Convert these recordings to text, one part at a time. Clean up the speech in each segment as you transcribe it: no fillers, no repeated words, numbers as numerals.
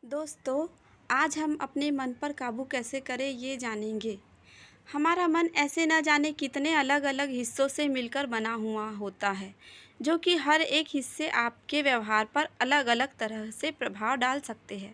दोस्तों, आज हम अपने मन पर काबू कैसे करें ये जानेंगे। हमारा मन ऐसे न जाने कितने अलग-अलग हिस्सों से मिलकर बना हुआ होता है, जो कि हर एक हिस्से आपके व्यवहार पर अलग-अलग तरह से प्रभाव डाल सकते हैं।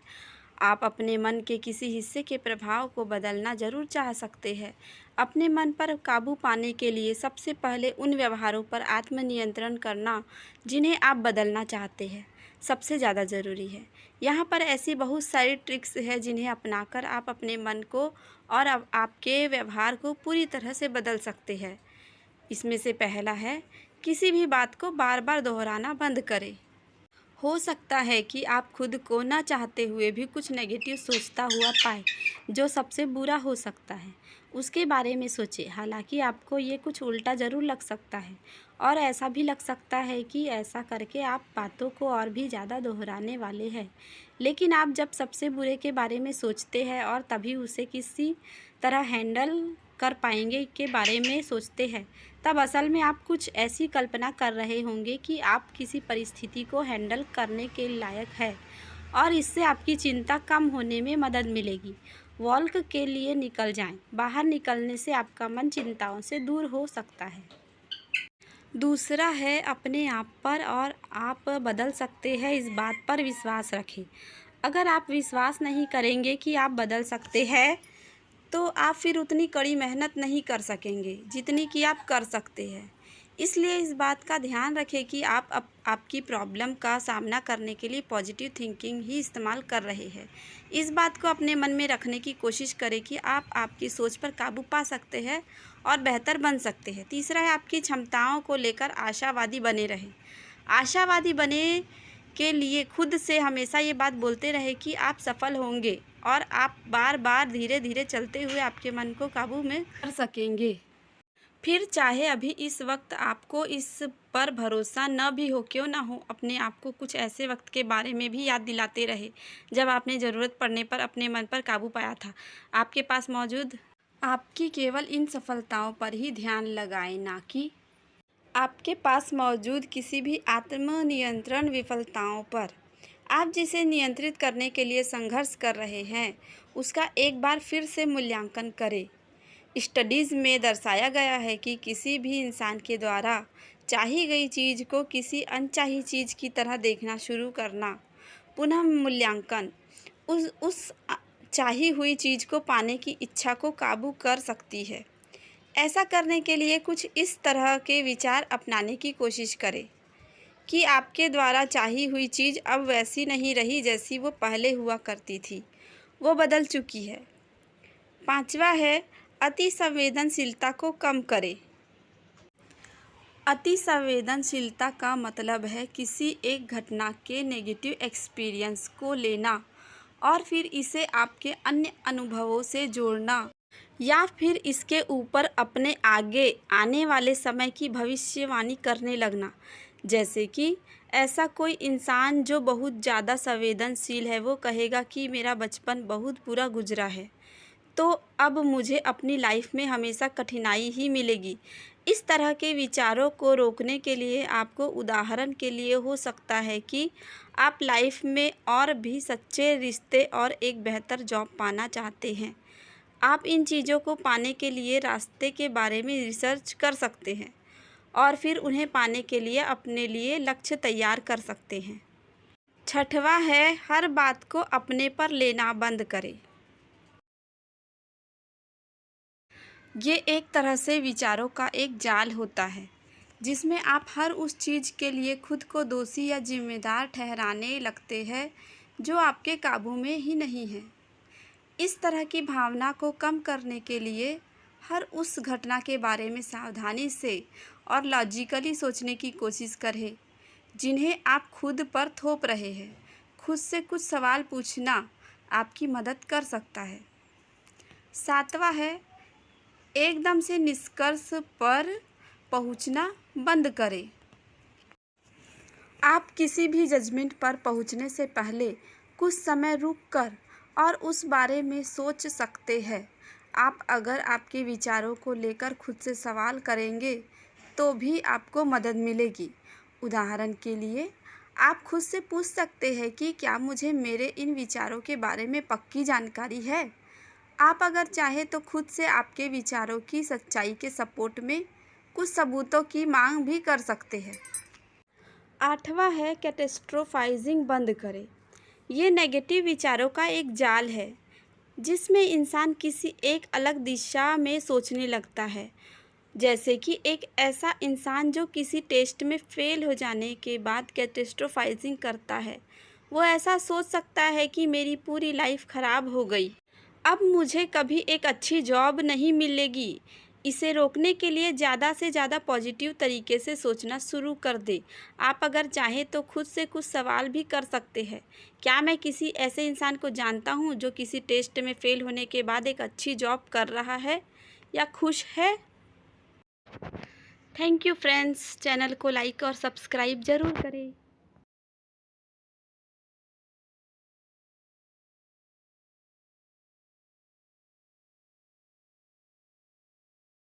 आप अपने मन के किसी हिस्से के प्रभाव को बदलना ज़रूर चाह सकते हैं। अपने मन पर काबू पाने के लिए सबसे पहले उन व्यवहारों पर आत्मनियंत्रण करना, जिन्हें आप बदलना चाहते हैं, सबसे ज़्यादा ज़रूरी है। यहाँ पर ऐसी बहुत सारी ट्रिक्स हैं जिन्हें अपनाकर आप अपने मन को और आपके व्यवहार को पूरी तरह से बदल सकते हैं। इसमें से पहला है, किसी भी बात को बार-बार दोहराना बंद करें। हो सकता है कि आप खुद को ना चाहते हुए भी कुछ नेगेटिव सोचता हुआ पाए, जो सबसे बुरा हो सकता है। उसके बारे में सोचें। हालांकि आपको ये कुछ उल्टा ज़रूर लग सकता है और ऐसा भी लग सकता है कि ऐसा करके आप बातों को और भी ज़्यादा दोहराने वाले हैं। लेकिन आप जब सबसे बुरे के बारे में सोचते हैं और तभी उसे किसी तरह हैंडल कर पाएंगे के बारे में सोचते हैं, तब असल में आप कुछ ऐसी कल्पना कर रहे होंगे कि आप किसी परिस्थिति को हैंडल करने के लायक है और इससे आपकी चिंता कम होने में मदद मिलेगी। वॉक के लिए निकल जाएं। बाहर निकलने से आपका मन चिंताओं से दूर हो सकता है। दूसरा है, अपने आप पर और आप बदल सकते हैं इस बात पर विश्वास रखें। अगर आप विश्वास नहीं करेंगे कि आप बदल सकते हैं, तो आप फिर उतनी कड़ी मेहनत नहीं कर सकेंगे जितनी कि आप कर सकते हैं। इसलिए इस बात का ध्यान रखें कि आप आपकी प्रॉब्लम का सामना करने के लिए पॉजिटिव थिंकिंग ही इस्तेमाल कर रहे हैं। इस बात को अपने मन में रखने की कोशिश करें कि आप आपकी सोच पर काबू पा सकते हैं और बेहतर बन सकते हैं। तीसरा है, आपकी क्षमताओं को लेकर आशावादी बने रहें। आशावादी बने के लिए खुद से हमेशा ये बात बोलते रहे कि आप सफल होंगे और आप बार बार धीरे धीरे चलते हुए आपके मन को काबू में कर सकेंगे। फिर चाहे अभी इस वक्त आपको इस पर भरोसा न भी हो, क्यों ना हो, अपने आप को कुछ ऐसे वक्त के बारे में भी याद दिलाते रहे जब आपने ज़रूरत पड़ने पर अपने मन पर काबू पाया था। आपके पास मौजूद आपकी केवल इन सफलताओं पर ही ध्यान लगाएं, ना कि आपके पास मौजूद किसी भी आत्मनियंत्रण विफलताओं पर। आप जिसे नियंत्रित करने के लिए संघर्ष कर रहे हैं, उसका एक बार फिर से मूल्यांकन करें। स्टडीज़ में दर्शाया गया है कि किसी भी इंसान के द्वारा चाही गई चीज़ को किसी अनचाही चीज़ की तरह देखना शुरू करना, पुनः मूल्यांकन, उस चाही हुई चीज़ को पाने की इच्छा को काबू कर सकती है। ऐसा करने के लिए कुछ इस तरह के विचार अपनाने की कोशिश करें कि आपके द्वारा चाही हुई चीज़ अब वैसी नहीं रही जैसी वो पहले हुआ करती थी, वो बदल चुकी है। पांचवा है, अति संवेदनशीलता को कम करें। अति संवेदनशीलता का मतलब है किसी एक घटना के नेगेटिव एक्सपीरियंस को लेना और फिर इसे आपके अन्य अनुभवों से जोड़ना, या फिर इसके ऊपर अपने आगे आने वाले समय की भविष्यवाणी करने लगना। जैसे कि ऐसा कोई इंसान जो बहुत ज़्यादा संवेदनशील है, वो कहेगा कि मेरा बचपन बहुत बुरा गुजरा है, तो अब मुझे अपनी लाइफ में हमेशा कठिनाई ही मिलेगी। इस तरह के विचारों को रोकने के लिए आपको, उदाहरण के लिए हो सकता है कि आप लाइफ में और भी सच्चे रिश्ते और एक बेहतर जॉब पाना चाहते हैं। आप इन चीज़ों को पाने के लिए रास्ते के बारे में रिसर्च कर सकते हैं और फिर उन्हें पाने के लिए अपने लिए लक्ष्य तैयार कर सकते हैं। छठवां है, हर बात को अपने पर लेना बंद करें। ये एक तरह से विचारों का एक जाल होता है जिसमें आप हर उस चीज़ के लिए खुद को दोषी या जिम्मेदार ठहराने लगते हैं जो आपके काबू में ही नहीं है। इस तरह की भावना को कम करने के लिए हर उस घटना के बारे में सावधानी से और लॉजिकली सोचने की कोशिश करें जिन्हें आप खुद पर थोप रहे हैं। खुद से कुछ सवाल पूछना आपकी मदद कर सकता है। सातवां है, एकदम से निष्कर्ष पर पहुंचना बंद करें। आप किसी भी जजमेंट पर पहुंचने से पहले कुछ समय रुककर और उस बारे में सोच सकते हैं। आप अगर आपके विचारों को लेकर खुद से सवाल करेंगे तो भी आपको मदद मिलेगी। उदाहरण के लिए, आप खुद से पूछ सकते हैं कि क्या मुझे मेरे इन विचारों के बारे में पक्की जानकारी है। आप अगर चाहें तो खुद से आपके विचारों की सच्चाई के सपोर्ट में कुछ सबूतों की मांग भी कर सकते हैं। 8वां है कैटेस्ट्रोफाइजिंग बंद करें। ये नेगेटिव विचारों का एक जाल है जिसमें इंसान किसी एक अलग दिशा में सोचने लगता है। जैसे कि एक ऐसा इंसान जो किसी टेस्ट में फेल हो जाने के बाद कैटेस्ट्रोफाइजिंग करता है, वो ऐसा सोच सकता है कि मेरी पूरी लाइफ खराब हो गई, अब मुझे कभी एक अच्छी जॉब नहीं मिलेगी। इसे रोकने के लिए ज़्यादा से ज़्यादा पॉजिटिव तरीके से सोचना शुरू कर दे। आप अगर चाहें तो खुद से कुछ सवाल भी कर सकते हैं। क्या मैं किसी ऐसे इंसान को जानता हूँ जो किसी टेस्ट में फ़ेल होने के बाद एक अच्छी जॉब कर रहा है या खुश है? थैंक यू फ्रेंड्स, चैनल को लाइक और सब्सक्राइब ज़रूर करें।